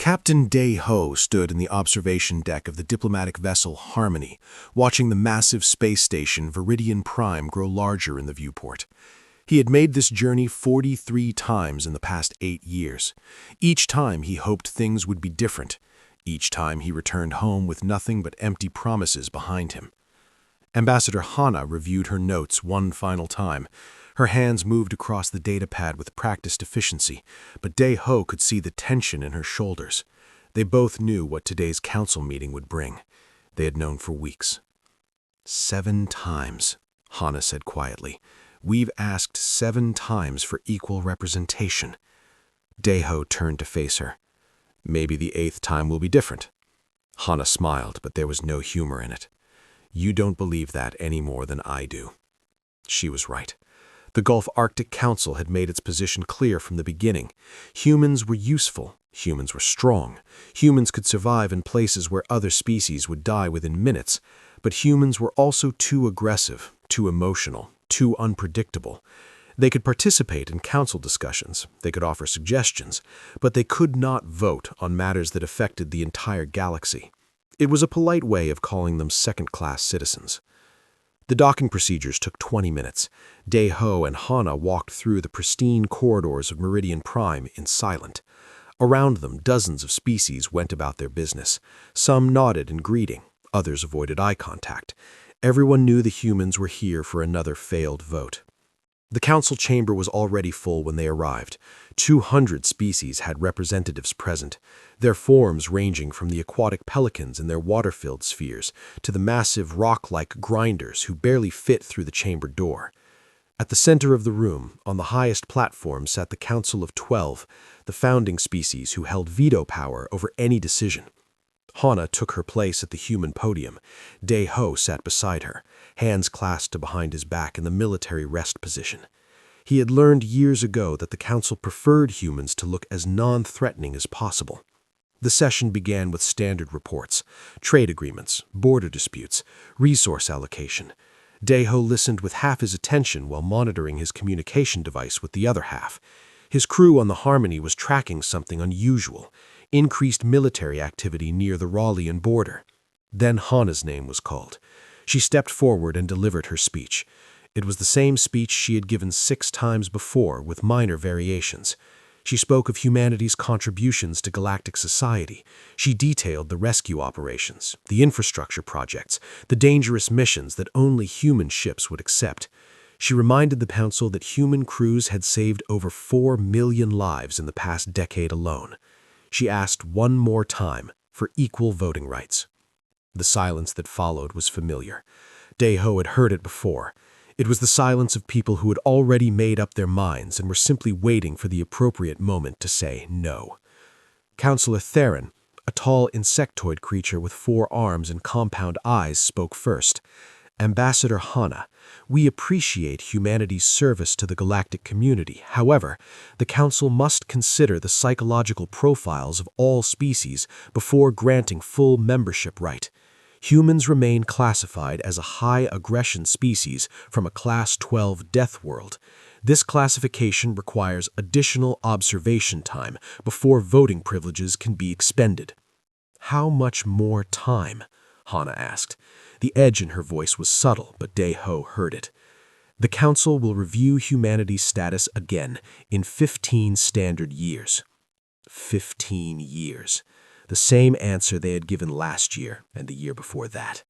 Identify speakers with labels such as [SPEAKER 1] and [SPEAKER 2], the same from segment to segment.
[SPEAKER 1] Captain Day-Ho stood in the observation deck of the diplomatic vessel Harmony, watching the massive space station Viridian Prime grow larger in the viewport. He had made this journey 43 times in the past 8 years. Each time he hoped things would be different. Each time he returned home with nothing but empty promises behind him. Ambassador Hana reviewed her notes one final time. Her hands moved across the datapad with practiced efficiency, but Day-Ho could see the tension in her shoulders. They both knew what today's council meeting would bring. They had known for weeks. 7 times, Hana said quietly. We've asked 7 times for equal representation. Day-Ho turned to face her. Maybe the 8th time will be different. Hana smiled, but there was no humor in it. You don't believe that any more than I do. She was right. The Galactic Council had made its position clear from the beginning. Humans were useful. Humans were strong. Humans could survive in places where other species would die within minutes. But humans were also too aggressive, too emotional, too unpredictable. They could participate in council discussions. They could offer suggestions. But they could not vote on matters that affected the entire galaxy. It was a polite way of calling them second-class citizens. The docking procedures took 20 minutes. Day-Ho and Hana walked through the pristine corridors of Meridian Prime in silence. Around them, dozens of species went about their business. Some nodded in greeting, others avoided eye contact. Everyone knew the humans were here for another failed vote. The council chamber was already full when they arrived. 200 species had representatives present, their forms ranging from the aquatic pelicans in their water-filled spheres to the massive rock-like grinders who barely fit through the chamber door. At the center of the room, on the highest platform, sat the Council of 12, the founding species who held veto power over any decision. Hana took her place at the human podium. Day-Ho sat beside her, hands clasped behind his back in the military rest position. He had learned years ago that the council preferred humans to look as non-threatening as possible. The session began with standard reports, trade agreements, border disputes, resource allocation. Day-Ho listened with half his attention while monitoring his communication device with the other half. His crew on the Harmony was tracking something unusual, increased military activity near the Rawlian border. Then Hana's name was called. She stepped forward and delivered her speech. It was the same speech she had given 6 times before, with minor variations. She spoke of humanity's contributions to galactic society. She detailed the rescue operations, the infrastructure projects, the dangerous missions that only human ships would accept. She reminded the council that human crews had saved over 4 million lives in the past decade alone. She asked one more time for equal voting rights. The silence that followed was familiar. Day-Ho had heard it before. It was the silence of people who had already made up their minds and were simply waiting for the appropriate moment to say no. Councillor Theron, a tall insectoid creature with 4 arms and compound eyes, spoke first. Ambassador Hana, we appreciate humanity's service to the galactic community. However, the Council must consider the psychological profiles of all species before granting full membership right. Humans remain classified as a high-aggression species from a Class 12 death world. This classification requires additional observation time before voting privileges can be expended. How much more time? Hana asked. The edge in her voice was subtle, but Day-Ho heard it. The Council will review humanity's status again in 15 standard years. 15 years. The same answer they had given last year and the year before that.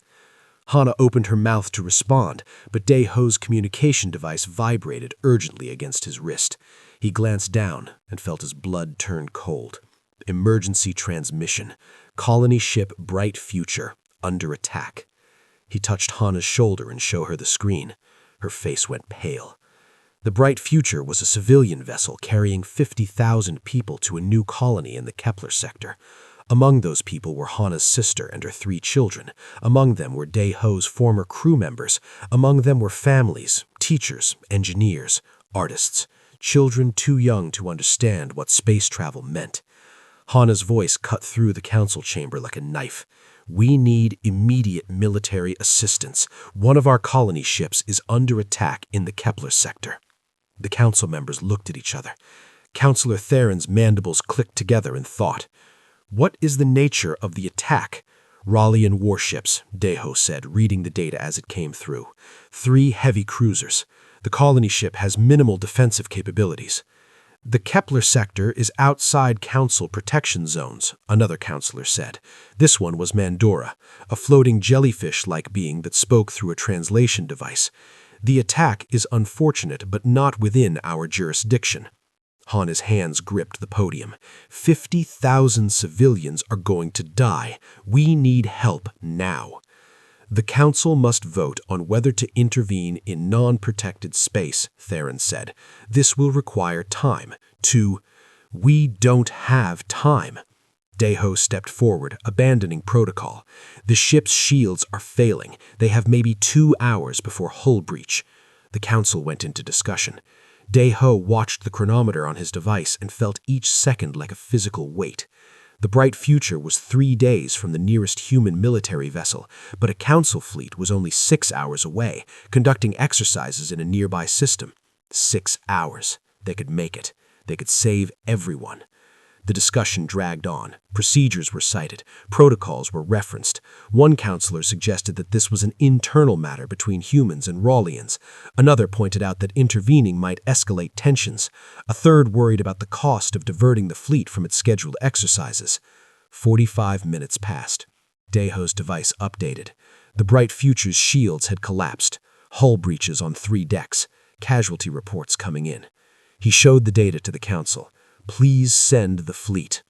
[SPEAKER 1] Hana opened her mouth to respond, but Day-Ho's communication device vibrated urgently against his wrist. He glanced down and felt his blood turn cold. Emergency transmission. Colony ship Bright Future under attack. He touched Hana's shoulder and showed her the screen. Her face went pale. The Bright Future was a civilian vessel carrying 50,000 people to a new colony in the Kepler sector. Among those people were Hana's sister and her 3 children. Among them were Day-Ho's former crew members. Among them were families, teachers, engineers, artists, children too young to understand what space travel meant. Hana's voice cut through the council chamber like a knife. We need immediate military assistance. One of our colony ships is under attack in the Kepler sector. The council members looked at each other. Councillor Theron's mandibles clicked together in thought. "What is the nature of the attack?" "Rallian warships," Deho said, reading the data as it came through. 3 heavy cruisers. The colony ship has minimal defensive capabilities. "The Kepler sector is outside Council protection zones," another counselor said. This one was Mandora, a floating jellyfish-like being that spoke through a translation device. "The attack is unfortunate, but not within our jurisdiction." Hana's hands gripped the podium. 50,000 civilians are going to die. We need help now. "The Council must vote on whether to intervene in non-protected space," Theron said. "This will require time to—" "We don't have time." Deho stepped forward, abandoning protocol. "The ship's shields are failing. They have maybe 2 hours before hull breach." The Council went into discussion. Deho watched the chronometer on his device and felt each second like a physical weight. The bright future was 3 days from the nearest human military vessel, but a Council fleet was only 6 hours away, conducting exercises in a nearby system. 6 hours. They could make it. They could save everyone. The discussion dragged on. Procedures were cited. Protocols were referenced. One counselor suggested that this was an internal matter between humans and Rallians. Another pointed out that intervening might escalate tensions. A third worried about the cost of diverting the fleet from its scheduled exercises. 45 minutes passed. Deho's device updated. The bright future's shields had collapsed. Hull breaches on 3 decks. Casualty reports coming in. He showed the data to the Council. "Please send the fleet."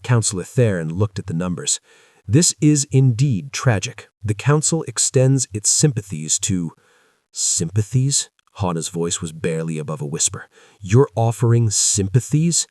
[SPEAKER 1] Counselor Theron looked at the numbers. "This is indeed tragic. The Council extends its sympathies to—" "Sympathies?" Hana's voice was barely above a whisper. "You're offering sympathies?"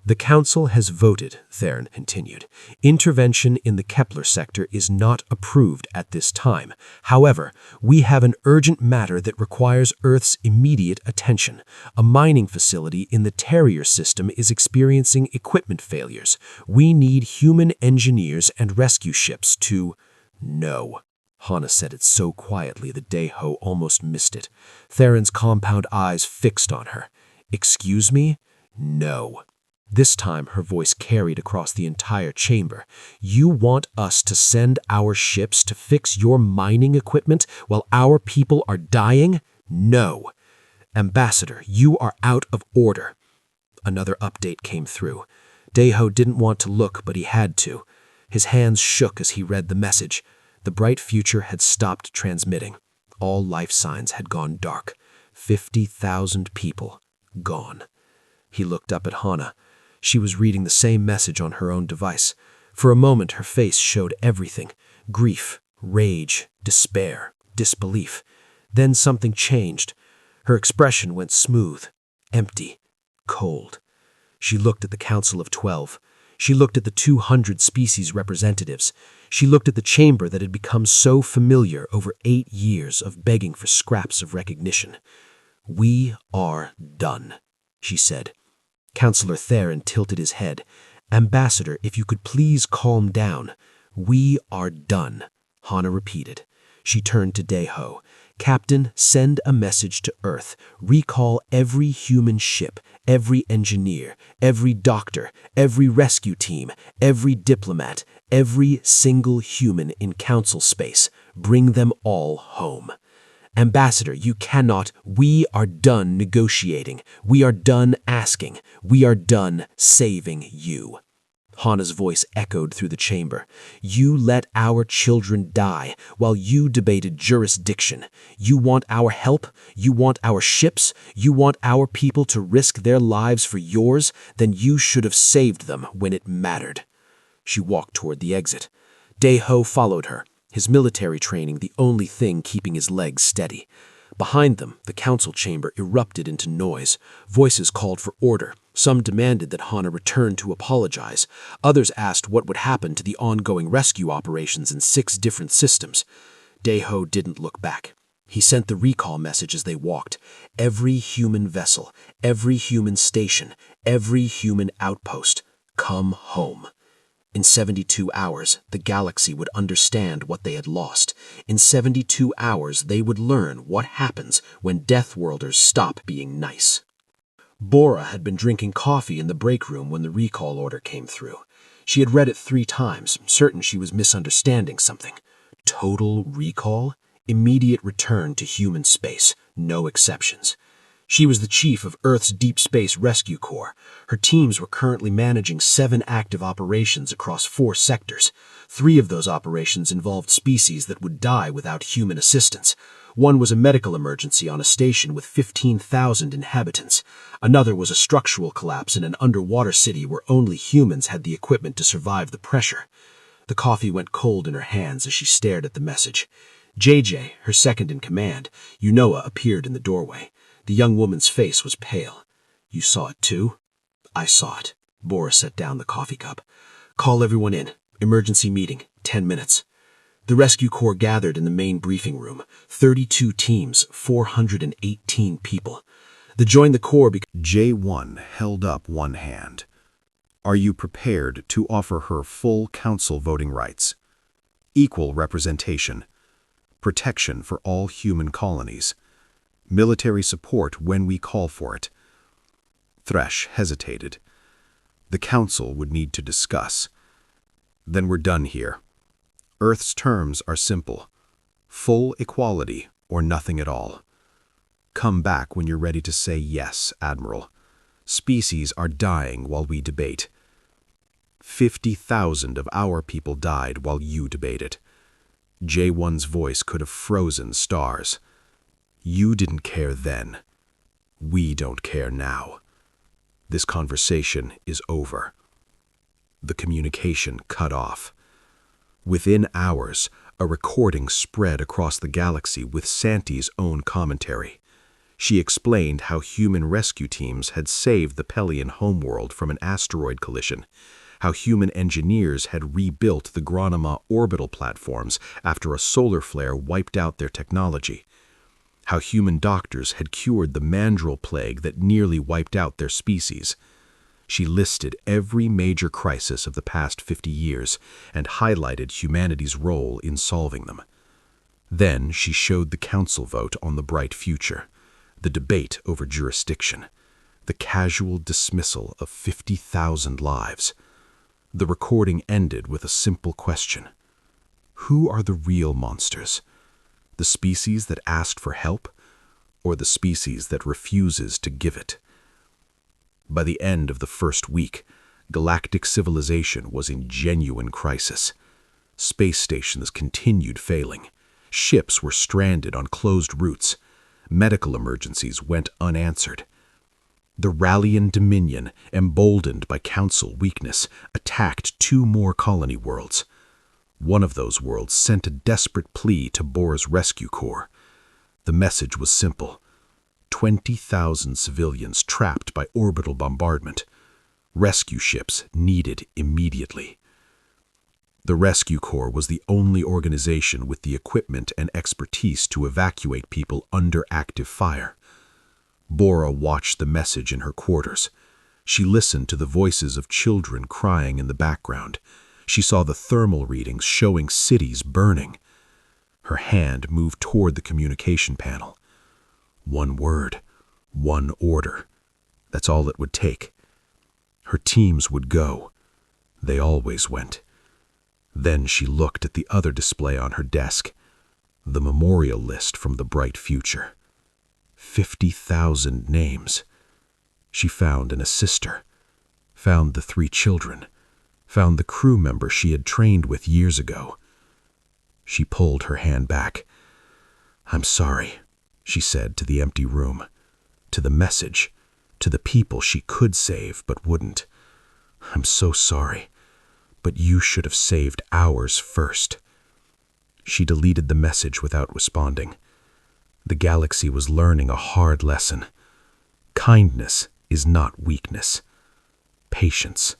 [SPEAKER 1] "The Council has voted," Theron continued. "Intervention in the Kepler sector is not approved at this time. However, we have an urgent matter that requires Earth's immediate attention. A mining facility in the Terrier system is experiencing equipment failures. We need human engineers and rescue ships to—" "No." Hana said it so quietly that Deho almost missed it. Theron's compound eyes fixed on her. "Excuse me? No." This time her voice carried across the entire chamber. "You want us to send our ships to fix your mining equipment while our people are dying? No. Ambassador, you are out of order." Another update came through. Deho didn't want to look, but he had to. His hands shook as he read the message. The bright future had stopped transmitting. All life signs had gone dark. 50,000 people gone. He looked up at Hana. She was reading the same message on her own device. For a moment, her face showed everything: grief, rage, despair, disbelief. Then something changed. Her expression went smooth, empty, cold. She looked at the Council of 12. She looked at the 200 species representatives. She looked at the chamber that had become so familiar over 8 years of begging for scraps of recognition. "We are done," she said. Counselor Theron tilted his head. "Ambassador, if you could please calm down." "We are done," Hana repeated. She turned to Deho. "Captain, send a message to Earth. Recall every human ship, every engineer, every doctor, every rescue team, every diplomat, every single human in Council space. Bring them all home." "Ambassador, you cannot. We are done negotiating. We are done asking. We are done saving you." Hana's voice echoed through the chamber. "You let our children die while you debated jurisdiction. You want our help? You want our ships? You want our people to risk their lives for yours? Then you should have saved them when it mattered." She walked toward the exit. Deho followed her, his military training the only thing keeping his legs steady. Behind them, the Council chamber erupted into noise. Voices called for order. Some demanded that Hana return to apologize. Others asked what would happen to the ongoing rescue operations in 6 different systems. Deho didn't look back. He sent the recall message as they walked. Every human vessel, every human station, every human outpost, come home. In 72 hours, the galaxy would understand what they had lost. In 72 hours, they would learn what happens when Deathworlders stop being nice. Bora had been drinking coffee in the break room when the recall order came through. She had read it 3 times, certain she was misunderstanding something. Total recall? Immediate return to human space, no exceptions. She was the chief of Earth's Deep Space Rescue Corps. Her teams were currently managing 7 active operations across 4 sectors. 3 of those operations involved species that would die without human assistance. One was a medical emergency on a station with 15,000 inhabitants. Another was a structural collapse in an underwater city where only humans had the equipment to survive the pressure. The coffee went cold in her hands as she stared at the message. JJ, her second in command, Unoa, appeared in the doorway. The young woman's face was pale. "You saw it too?" "I saw it." Boris set down the coffee cup. "Call everyone in. Emergency meeting. 10 minutes. The rescue corps gathered in the main briefing room. 32 teams, 418 people. They joined the corps because
[SPEAKER 2] J1 held up one hand. "Are you prepared to offer her full council voting rights, equal representation, protection for all human colonies, military support when we call for it?" Thresh hesitated. The council would need to discuss. "Then we're done here. Earth's terms are simple. Full equality or nothing at all. Come back when you're ready to say yes, Admiral. Species are dying while we debate. 50,000 of our people died while you debated." J1's voice could have frozen stars. "You didn't care then. We don't care now. This conversation is over." The communication cut off. Within hours, a recording spread across the galaxy with Santi's own commentary. She explained how human rescue teams had saved the Pelian homeworld from an asteroid collision, how human engineers had rebuilt the Granima orbital platforms after a solar flare wiped out their technology, how human doctors had cured the mandrill plague that nearly wiped out their species. She listed every major crisis of the past 50 years and highlighted humanity's role in solving them. Then she showed the council vote on the bright future, the debate over jurisdiction, the casual dismissal of 50,000 lives. The recording ended with a simple question. Who are the real monsters? The species that asked for help, or the species that refuses to give it? By the end of the first week, galactic civilization was in genuine crisis. Space stations continued failing. Ships were stranded on closed routes. Medical emergencies went unanswered. The Rallian Dominion, emboldened by Council weakness, attacked 2 more colony worlds. One of those worlds sent a desperate plea to Bora's rescue corps. The message was simple. 20,000 civilians trapped by orbital bombardment. Rescue ships needed immediately. The Rescue Corps was the only organization with the equipment and expertise to evacuate people under active fire. Bora watched the message in her quarters. She listened to the voices of children crying in the background. She saw the thermal readings showing cities burning. Her hand moved toward the communication panel. 1 word, 1 order. That's all it would take. Her teams would go. They always went. Then she looked at the other display on her desk, the memorial list from the bright future. 50,000 names. She found an assister, found the 3 children, found the crew member she had trained with years ago. She pulled her hand back. "I'm sorry," she said to the empty room, to the message, to the people she could save but wouldn't. "I'm so sorry, but you should have saved ours first." She deleted the message without responding. The galaxy was learning a hard lesson. Kindness is not weakness. Patience.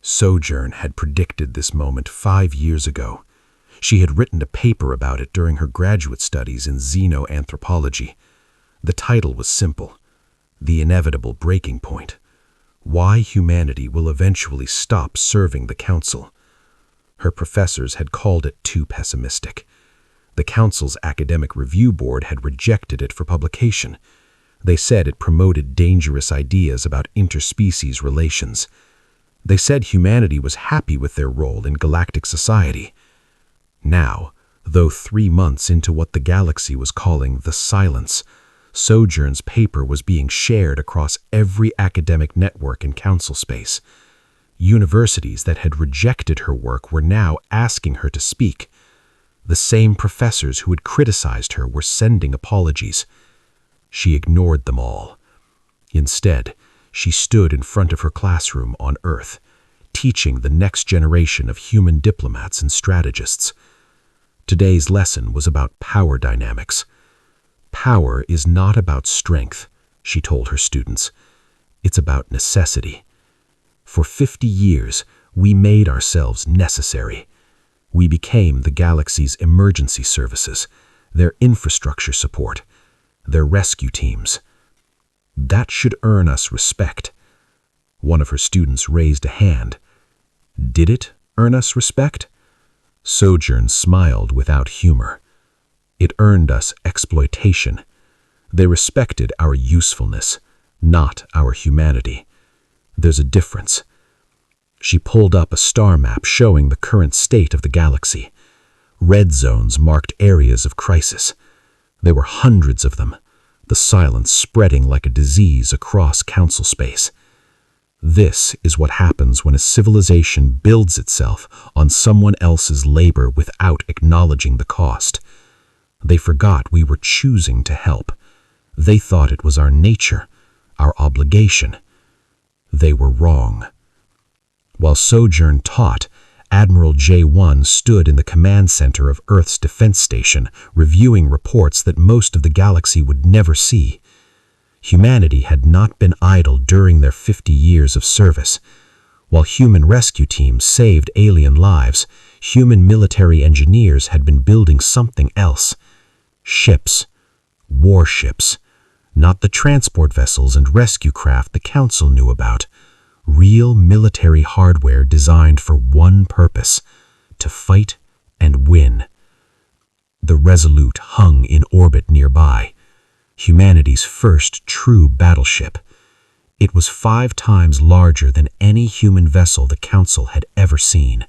[SPEAKER 2] Sojourn had predicted this moment 5 years ago. She had written a paper about it during her graduate studies in xenoanthropology. The title was simple, The Inevitable Breaking Point. Why humanity will eventually stop serving the Council. Her professors had called it too pessimistic. The Council's Academic Review Board had rejected it for publication. They said it promoted dangerous ideas about interspecies relations. They said humanity was happy with their role in galactic society. Now, though 3 months into what the galaxy was calling the Silence, Sojourn's paper was being shared across every academic network in council space. Universities that had rejected her work were now asking her to speak. The same professors who had criticized her were sending apologies. She ignored them all. Instead, she stood in front of her classroom on Earth, teaching the next generation of human diplomats and strategists. Today's lesson was about power dynamics. Power is not about strength, she told her students. It's about necessity. For 50 years, we made ourselves necessary. We became the galaxy's emergency services, their infrastructure support, their rescue teams. That should earn us respect. One of her students raised a hand. Did it earn us respect? Sojourn smiled without humor. It earned us exploitation. They respected our usefulness, not our humanity. There's a difference. She pulled up a star map showing the current state of the galaxy. Red zones marked areas of crisis. There were hundreds of them, the silence spreading like a disease across council space. This is what happens when a civilization builds itself on someone else's labor without acknowledging the cost. They forgot we were choosing to help. They thought it was our nature, our obligation. They were wrong. While Sojourn taught, Admiral J1 stood in the command center of Earth's defense station, reviewing reports that most of the galaxy would never see. Humanity had not been idle during their 50 years of service. While human rescue teams saved alien lives, human military engineers had been building something else. Ships. Warships. Not the transport vessels and rescue craft the Council knew about. Real military hardware designed for one purpose: to fight and win. The Resolute hung in orbit nearby, humanity's first true battleship. It was 5 times larger than any human vessel the Council had ever seen.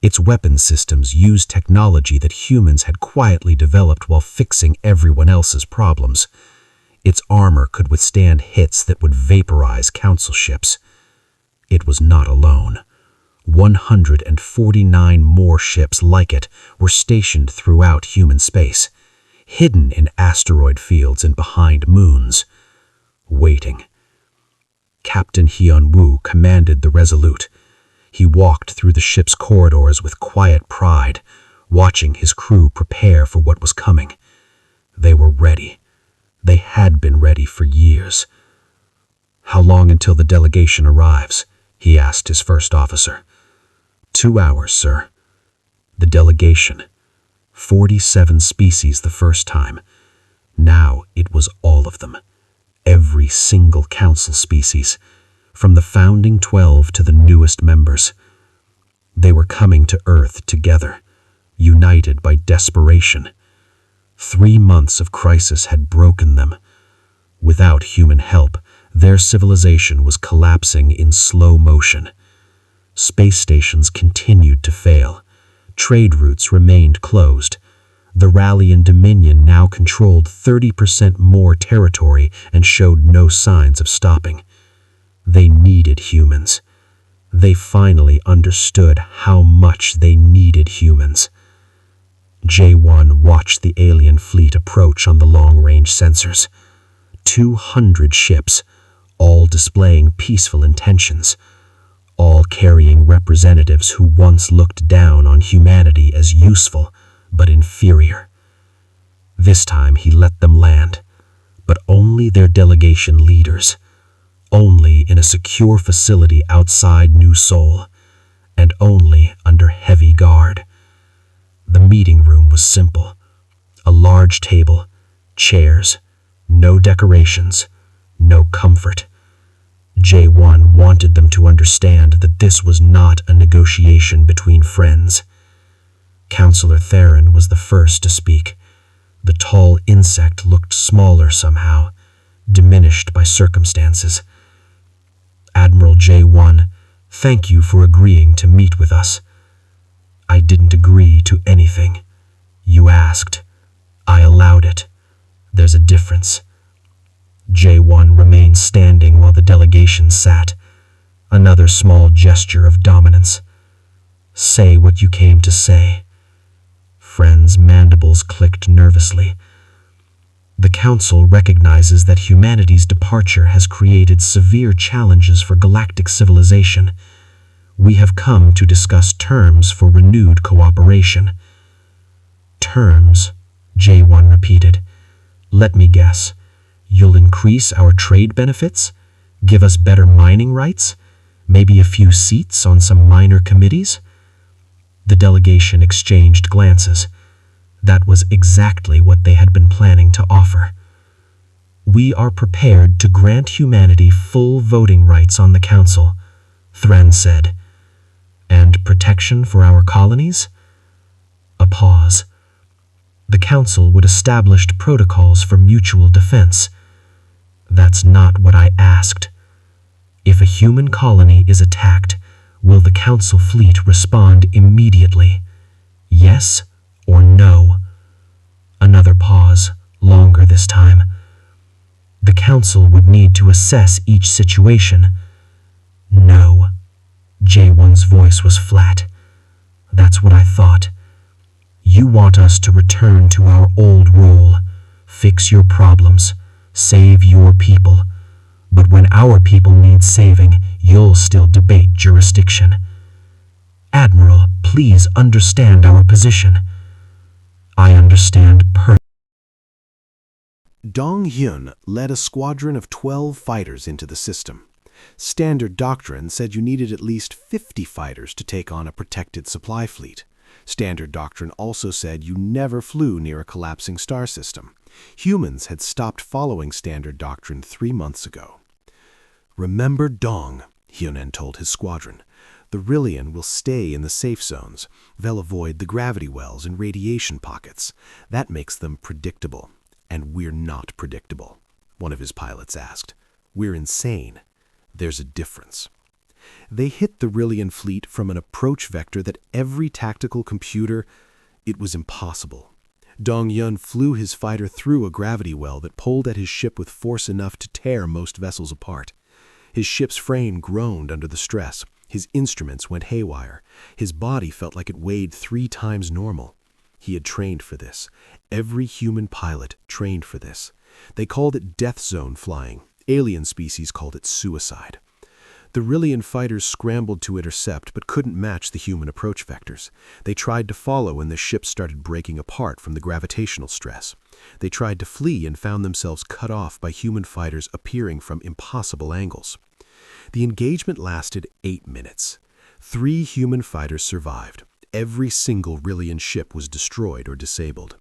[SPEAKER 2] Its weapon systems used technology that humans had quietly developed while fixing everyone else's problems. Its armor could withstand hits that would vaporize Council ships. It was not alone. 149 more ships like it were stationed throughout human space, hidden in asteroid fields and behind moons, waiting. Captain Hyun-woo commanded the Resolute. He walked through the ship's corridors with quiet pride, watching his crew prepare for what was coming. They were ready. They had been ready for years. "How long until the delegation arrives?" he asked his first officer. 2 hours, sir. The delegation. 47 species the first time. Now it was all of them. Every single council species, from the founding 12 to the newest members. They were coming to Earth together, united by desperation. 3 months of crisis had broken them. Without human help, their civilization was collapsing in slow motion. Space stations continued to fail. Trade routes remained closed. The Rallian Dominion now controlled 30% more territory and showed no signs of stopping. They needed humans. They finally understood how much they needed humans. J1 watched the alien fleet approach on the long-range sensors. 200 ships, all displaying peaceful intentions, all carrying representatives who once looked down on humanity as useful but inferior. This time he let them land, but only their delegation leaders, only in a secure facility outside New Seoul, and only under heavy guard. The meeting room was simple: a large table, chairs, no decorations, no comfort. J1 wanted them to understand that this was not a negotiation between friends. Counselor Theron was the first to speak. The tall insect looked smaller somehow, diminished by circumstances. Admiral J1, Thank you for agreeing to meet with us. I didn't agree to anything. You asked. I allowed it. There's a difference. J1 remained standing while the delegation sat. Another small gesture of dominance. Say what you came to say. Friend's mandibles clicked nervously. The Council recognizes that humanity's departure has created severe challenges for galactic civilization. We have come to discuss terms for renewed cooperation. Terms, J1 repeated. Let me guess. You'll increase our trade benefits? Give us better mining rights? Maybe a few seats on some minor committees? The delegation exchanged glances. That was exactly what they had been planning to offer. We are prepared to grant humanity full voting rights on the Council, Thran said. And protection for our colonies? A pause. The Council would establish protocols for mutual defense. That's not what I asked. If a human colony is attacked, will the Council fleet respond immediately? Yes or no? Another pause, longer this time. The Council would need to assess each situation. No. J1's voice was flat. That's what I thought. You want us to return to our old role, fix your problems, save your people. But when our people need saving, you'll still debate jurisdiction. Admiral, please understand our position. I understand
[SPEAKER 1] Dong Hyun led a squadron of 12 fighters into the system. Standard Doctrine said you needed at least 50 fighters to take on a protected supply fleet. Standard Doctrine also said you never flew near a collapsing star system. Humans had stopped following Standard Doctrine 3 months ago. Remember Dong, Hyunen told his squadron. The Rillian will stay in the safe zones. They'll avoid the gravity wells and radiation pockets. That makes them predictable. And we're not predictable, one of his pilots asked. We're insane. There's a difference. They hit the Rillian fleet from an approach vector that every tactical computer... It was impossible. Dong Hyun flew his fighter through a gravity well that pulled at his ship with force enough to tear most vessels apart. His ship's frame groaned under the stress. His instruments went haywire. His body felt like it weighed 3 times normal. He had trained for this. Every human pilot trained for this. They called it death zone flying. Alien species called it suicide. The Rillian fighters scrambled to intercept but couldn't match the human approach vectors. They tried to follow and the ship started breaking apart from the gravitational stress. They tried to flee and found themselves cut off by human fighters appearing from impossible angles. The engagement lasted 8 minutes. 3 human fighters survived. Every single Rillian ship was destroyed or disabled.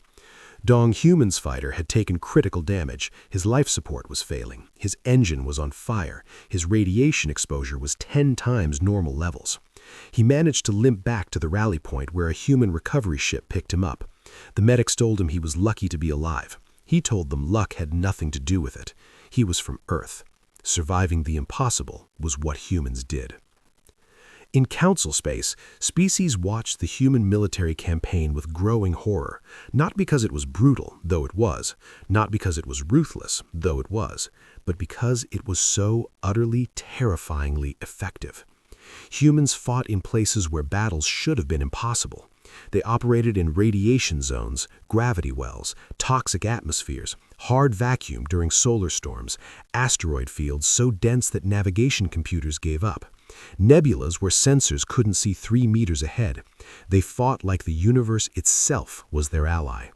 [SPEAKER 1] Dong Human's fighter had taken critical damage. His life support was failing. His engine was on fire. His radiation exposure was 10 times normal levels. He managed to limp back to the rally point where a human recovery ship picked him up. The medics told him he was lucky to be alive. He told them luck had nothing to do with it. He was from Earth. Surviving the impossible was what humans did. In Council space, species watched the human military campaign with growing horror, not because it was brutal, though it was, not because it was ruthless, though it was, but because it was so utterly, terrifyingly effective. Humans fought in places where battles should have been impossible. They operated in radiation zones, gravity wells, toxic atmospheres, hard vacuum during solar storms, asteroid fields so dense that navigation computers gave up. Nebulas where sensors couldn't see 3 meters ahead. They fought like the universe itself was their ally.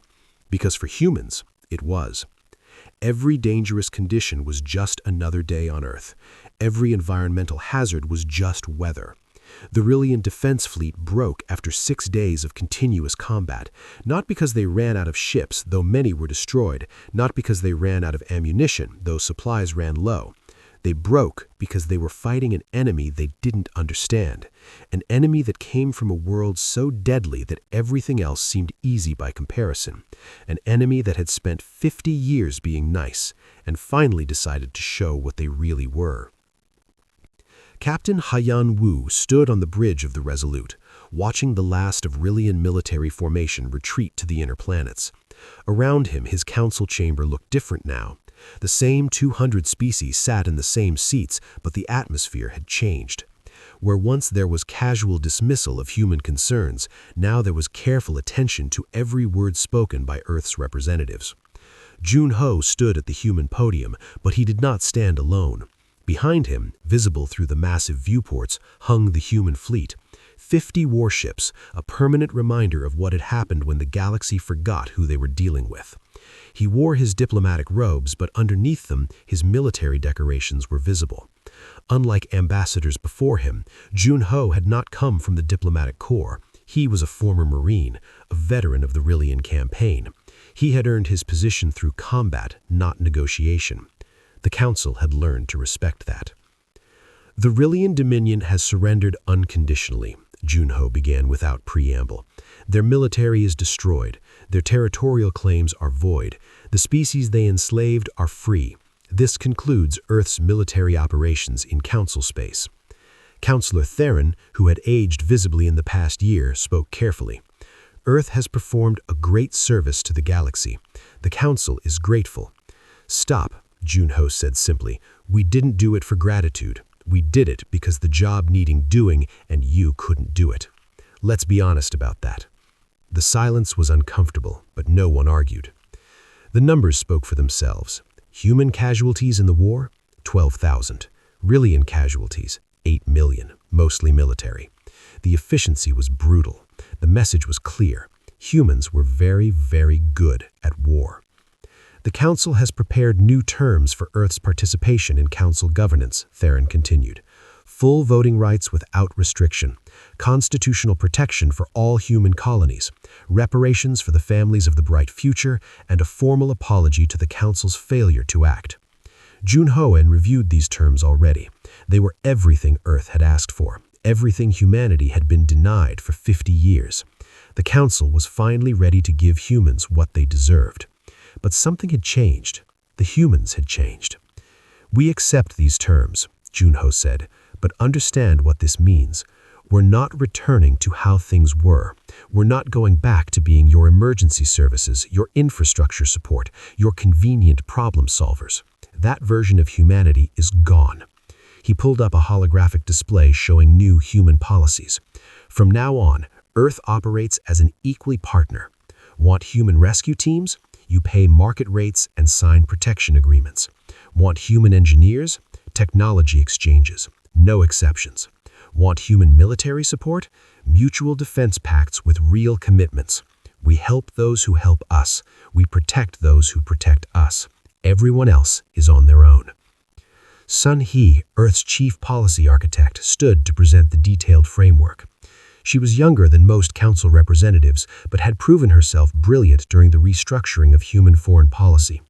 [SPEAKER 1] Because for humans, it was. Every dangerous condition was just another day on Earth. Every environmental hazard was just weather. The Rillian defense fleet broke after 6 days of continuous combat, not because they ran out of ships, though many were destroyed, not because they ran out of ammunition, though supplies ran low. They broke because they were fighting an enemy they didn't understand, an enemy that came from a world so deadly that everything else seemed easy by comparison, an enemy that had spent 50 years being nice and finally decided to show what they really were.
[SPEAKER 2] Captain Haiyan Wu stood on the bridge of the Resolute, watching the last of Rillian military formation retreat to the inner planets. Around him, his council chamber looked different now. The same 200 species sat in the same seats, but the atmosphere had changed. Where once there was casual dismissal of human concerns, now there was careful attention to every word spoken by Earth's representatives. Jun-Ho stood at the human podium, but he did not stand alone. Behind him, visible through the massive viewports, hung the human fleet. 50 warships, a permanent reminder of what had happened when the galaxy forgot who they were dealing with. He wore his diplomatic robes, but underneath them, his military decorations were visible. Unlike ambassadors before him, Jun-Ho had not come from the diplomatic corps. He was a former Marine, a veteran of the Rillian campaign. He had earned his position through combat, not negotiation. The Council had learned to respect that. The Rillian Dominion has surrendered unconditionally, Jun-Ho began without preamble. Their military is destroyed. Their territorial claims are void. The species they enslaved are free. This concludes Earth's military operations in Council space. Councillor Theron, who had aged visibly in the past year, spoke carefully. Earth has performed a great service to the galaxy. The Council is grateful. Stop, Jun-Ho said simply. We didn't do it for gratitude. We did it because the job needing doing and you couldn't do it. Let's be honest about that. The silence was uncomfortable, but no one argued. The numbers spoke for themselves. Human casualties in the war, 12,000. Rillian casualties, 8 million, mostly military. The efficiency was brutal. The message was clear. Humans were very, very good at war. The Council has prepared new terms for Earth's participation in Council governance, Theron continued. Full voting rights without restriction, constitutional protection for all human colonies, reparations for the families of the bright future, and a formal apology to the Council's failure to act. Jun-Ho reviewed these terms already. They were everything Earth had asked for, everything humanity had been denied for 50 years. The Council was finally ready to give humans what they deserved. But something had changed. The humans had changed. We accept these terms, Jun-Ho said, but understand what this means. We're not returning to how things were. We're not going back to being your emergency services, your infrastructure support, your convenient problem solvers. That version of humanity is gone. He pulled up a holographic display showing new human policies. From now on, Earth operates as an equal partner. Want human rescue teams? You pay market rates and sign protection agreements. Want human engineers? Technology exchanges. No exceptions. Want human military support? Mutual defense pacts with real commitments. We help those who help us. We protect those who protect us. Everyone else is on their own. Sun He, Earth's chief policy architect, stood to present the detailed framework. She was younger than most council representatives, but had proven herself brilliant during the restructuring of human foreign policy.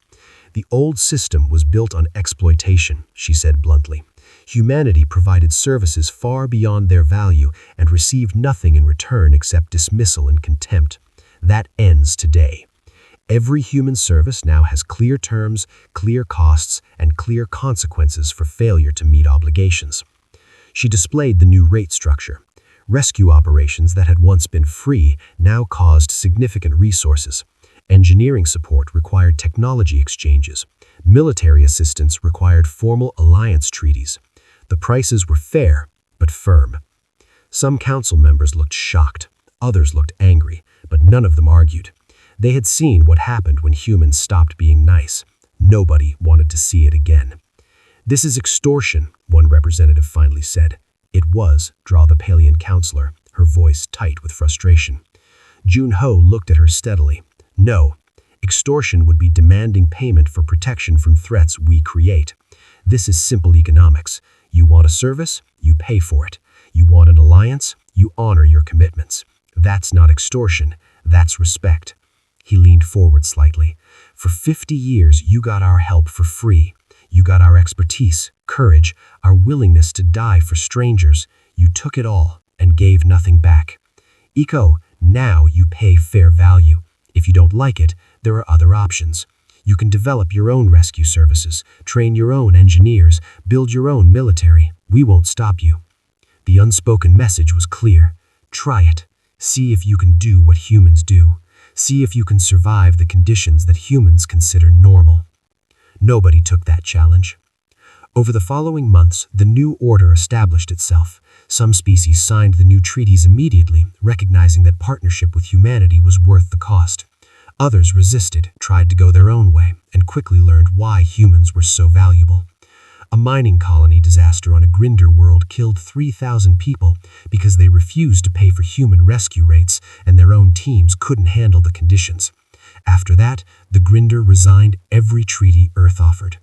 [SPEAKER 2] The old system was built on exploitation, she said bluntly. Humanity provided services far beyond their value and received nothing in return except dismissal and contempt. That ends today. Every human service now has clear terms, clear costs, and clear consequences for failure to meet obligations. She displayed the new rate structure. Rescue operations that had once been free now caused significant resources. Engineering support required technology exchanges. Military assistance required formal alliance treaties. The prices were fair, but firm. Some council members looked shocked. Others looked angry, but none of them argued. They had seen what happened when humans stopped being nice. Nobody wanted to see it again. This is extortion, one representative finally said. It was, drawled the Palian counselor, her voice tight with frustration. Jun-Ho looked at her steadily. No, extortion would be demanding payment for protection from threats we create. This is simple economics. You want a service, you pay for it. You want an alliance, you honor your commitments. That's not extortion, that's respect. He leaned forward slightly. For 50 years, you got our help for free. You got our expertise, courage, our willingness to die for strangers. You took it all and gave nothing back. Eco, now you pay fair value. If you don't like it, there are other options. You can develop your own rescue services, train your own engineers, build your own military.
[SPEAKER 3] We won't stop you. The unspoken message was clear. Try it. See if you can do what humans do. See if you can survive the conditions that humans consider normal. Nobody took that challenge. Over the following months, the new order established itself. Some species signed the new treaties immediately, recognizing that partnership with humanity was worth the cost. Others resisted, tried to go their own way, and quickly learned why humans were so valuable. A mining colony disaster on a Grinder world killed 3,000 people because they refused to pay for human rescue rates and their own teams couldn't handle the conditions. After that, the Grinder resigned every treaty Earth offered.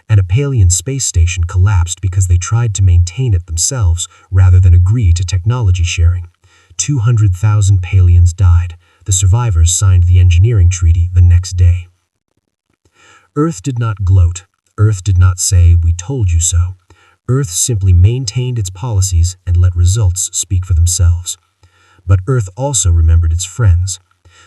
[SPEAKER 3] And a Palian space station collapsed because they tried to maintain it themselves rather than agree to technology sharing. 200,000 Palians died. The survivors signed the engineering treaty the next day. Earth did not gloat. Earth did not say, "We told you so." Earth simply maintained its policies and let results speak for themselves. But Earth also remembered its friends.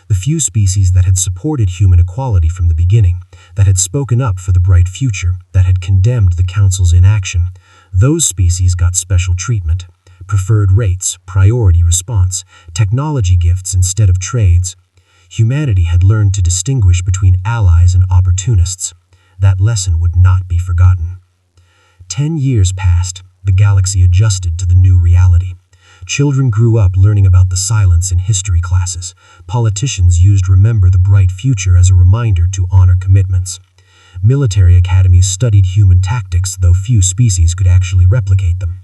[SPEAKER 3] The few species that had supported human equality from the beginning, that had spoken up for the bright future, that had condemned the Council's inaction, those species got special treatment. Preferred rates, priority response, technology gifts instead of trades. Humanity had learned to distinguish between allies and opportunists. That lesson would not be forgotten. 10 years passed. The galaxy adjusted to the new reality. Children grew up learning about the silence in history classes. Politicians used Remember the Bright Future as a reminder to honor commitments. Military academies studied human tactics, though few species could actually replicate them.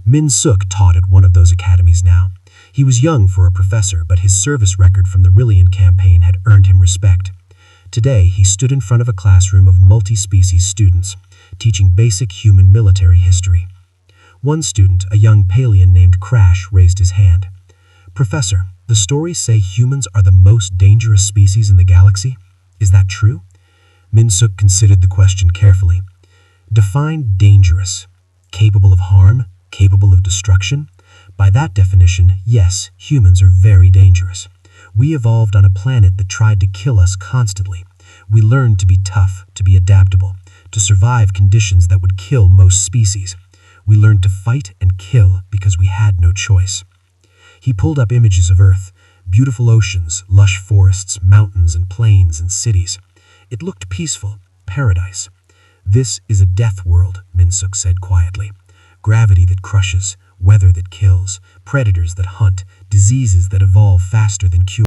[SPEAKER 3] Min Suk taught at one of those academies now. He was young for a professor, but his service record from the Rillian campaign had earned him respect. Today, he stood in front of a classroom of multi-species students, teaching basic human military history. One student, a young Palian named Crash, raised his hand. "Professor, the stories say humans are the most dangerous species in the galaxy. Is that true?" Min Suk considered the question carefully. "Define dangerous. Capable of harm? Capable of destruction? By that definition, yes, humans are very dangerous. We evolved on a planet that tried to kill us constantly. We learned to be tough, to be adaptable, to survive conditions that would kill most species. We learned to fight and kill because we had no choice." He pulled up images of Earth, beautiful oceans, lush forests, mountains and plains and cities. It looked peaceful, paradise. "This is a death world," Min Suk said quietly. "Gravity that crushes, weather that kills, predators that hunt, diseases that evolve faster than cure.